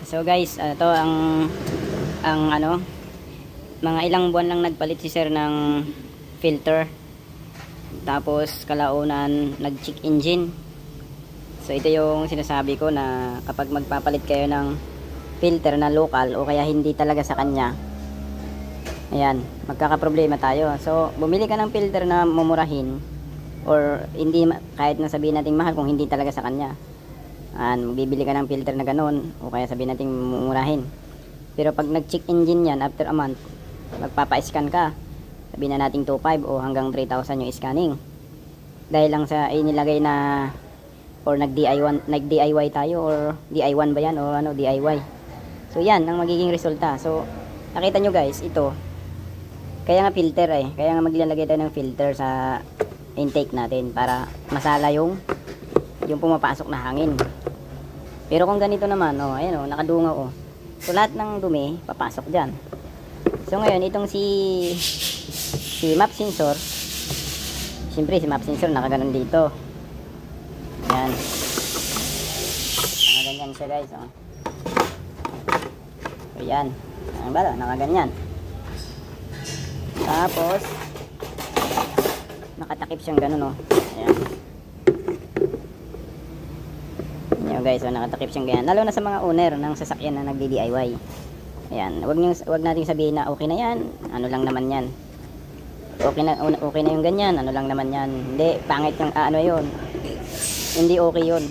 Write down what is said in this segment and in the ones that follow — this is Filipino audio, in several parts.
So guys, ito ang ano, mga ilang buwan lang nagpalit si sir ng filter. Tapos kalaunan nag-check engine. So ito yung sinasabi ko na kapag magpapalit kayo ng filter na local o kaya hindi talaga sa kanya, ayan, magkakaproblema tayo. So bumili ka ng filter na mumurahin or hindi, kahit na sabihin natin mahal kung hindi talaga sa kanya. Bibili ka ng filter na ganun o kaya sabihin natin mumurahin. Pero pag nag-check engine yan after a month, magpapa-scan ka, sabihin na natin 2.5 o hanggang 3,000 yung scanning, dahil lang sa inilagay na or nag-DIY tayo, or DIY ba yan o ano, DIY. So yan ang magiging resulta. So nakita nyo guys, ito kaya nga filter kaya nga maglalagay tayo ng filter sa intake natin para masala yung pumapasok na hangin. Pero kung ganito naman, ayan nakadungaw so lahat ng dumi papasok dyan. So ngayon itong si map sensor, siyempre si map sensor nakaganon dito. Ayan, nakaganyan siya guys. So yan, nakaganyan. Tapos nakatakip siyang ganun. Ayan. Ayan guys, nakatakip siyang ganyan. Lalo na sa mga owner ng sasakyan na nagdi-DIY. Ayan, wag nating sabihin na okay na yan, ano lang naman yan. Okay na yung ganyan, ano lang naman yan. Hindi, pangit yung yun. Hindi okay yun.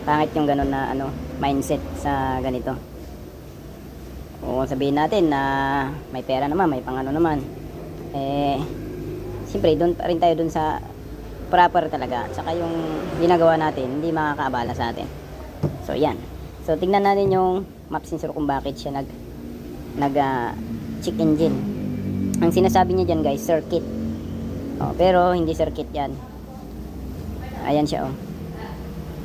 Pangit yung ganun na mindset sa ganito. O sabihin natin na may pera naman, may pangano naman. Siyempre, doon pa rin tayo doon sa proper talaga. Tsaka yung ginagawa natin, hindi makakaabala sa atin. So, yan. So, tingnan natin yung map sensor kung bakit siya check engine. Ang sinasabi niya dyan guys, circuit. Pero hindi circuit yan. Ayan siya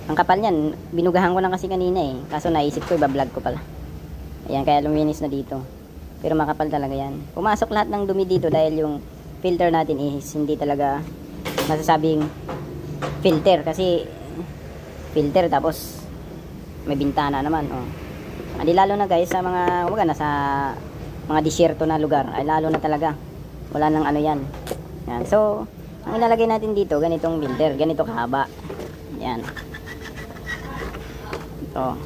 Ang kapal niyan, binugahan ko lang kasi kanina kaso naisip ko, ibablog ko pala. Ayan, kaya luminis na dito. Pero makapal talaga yan. Pumasok lahat ng dumi dito dahil yung filter natin is hindi talaga masasabing filter, kasi filter tapos may bintana naman. Hindi, lalo na guys sa mga nasa mga disyerto na lugar, ay lalo na talaga wala nang yan. Yan. So ang ilalagay natin dito, ganitong filter, ganito kahaba. Yan. Ito.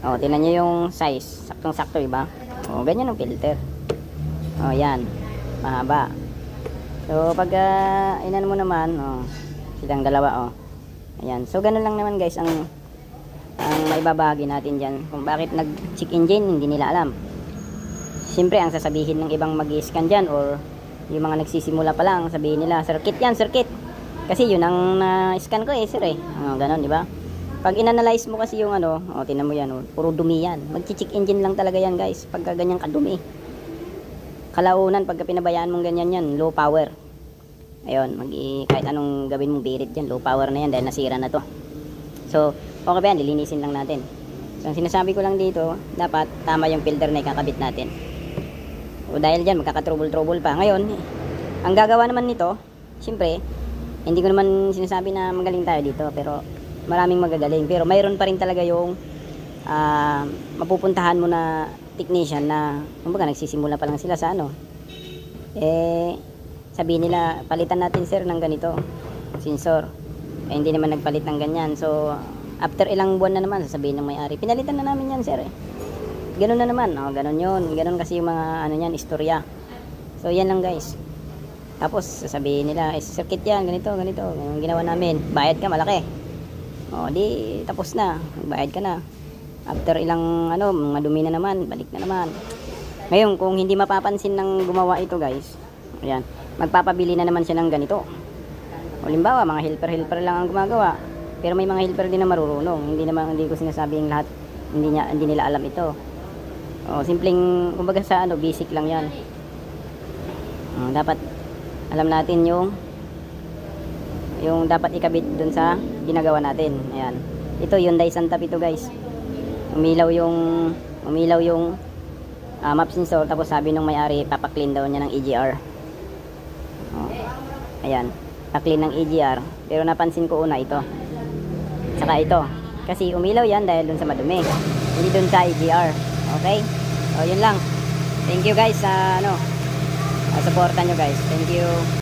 Tingnan nyo yung size, saktong sakto, diba? Ganyan ang filter. Yan, mahaba. So pag inan mo naman, silang dalawa. Ayan. So ganun lang naman guys ang maibabahagi natin dyan kung bakit nag-check engine, hindi nila alam. Siyempre ang sasabihin ng ibang mag-i-scan dyan or yung mga nagsisimula pa lang, sabihin nila circuit yan, circuit. Kasi yun ang na-scan ko sir ganun, diba? Pag inanalyze mo kasi yung tingnan mo yan, puro dumi yan. Mag-check engine lang talaga yan guys pagka ganyan kadumi. Kalaunan pagka pinabayaan mong ganyan yan, low power. Ayun, kahit anong gawin mong birit dyan, low power na yan dahil nasira na to. So okay ba yan, lilinisin lang natin. So ang sinasabi ko lang dito, dapat tama yung filter na ikakabit natin. Dahil dyan magkaka-trouble pa. Ngayon, ang gagawa naman nito, siyempre hindi ko naman sinasabi na magaling tayo dito, pero maraming magagaling. Pero mayroon pa rin talaga yung mapupuntahan mo na technician na kumbaga nagsisimula pa lang sila sa sabihin nila, palitan natin sir ng ganito sensor, hindi naman nagpalit ng ganyan. So after ilang buwan na naman sasabihin ng may-ari, pinalitan na namin yan sir ganun na naman. Ganun yun, ganun kasi yung mga yan, istorya. So yan lang guys. Tapos sasabihin nila, circuit yan, ganito yung ginawa namin, bayad ka malaki. Di tapos na, bayad ka na. After ilang mga dumi na naman, balik na naman. Ngayon kung hindi mapapansin ng gumawa ito guys, ayan, magpapabili na naman siya ng ganito. Halimbawa mga helper lang ang gumagawa, pero may mga helper din na marurunong. Hindi ko sinasabing lahat hindi nila alam ito. Simpleng kumbaga sa basic lang yan. Dapat alam natin yung dapat ikabit dun sa ginagawa natin. Ayan, ito Hyundai Santa Fe ito guys. Umilaw yung map sensor, tapos sabi nung may-ari papaklin daw niya ng EGR. Ayan, paklin ng EGR, pero napansin ko ito, saka ito, Kasi umilaw yan dahil dun sa madumi. Hindi dun sa EGR. Okay? O, yun lang. Thank you guys sa supportan nyo guys. Thank you.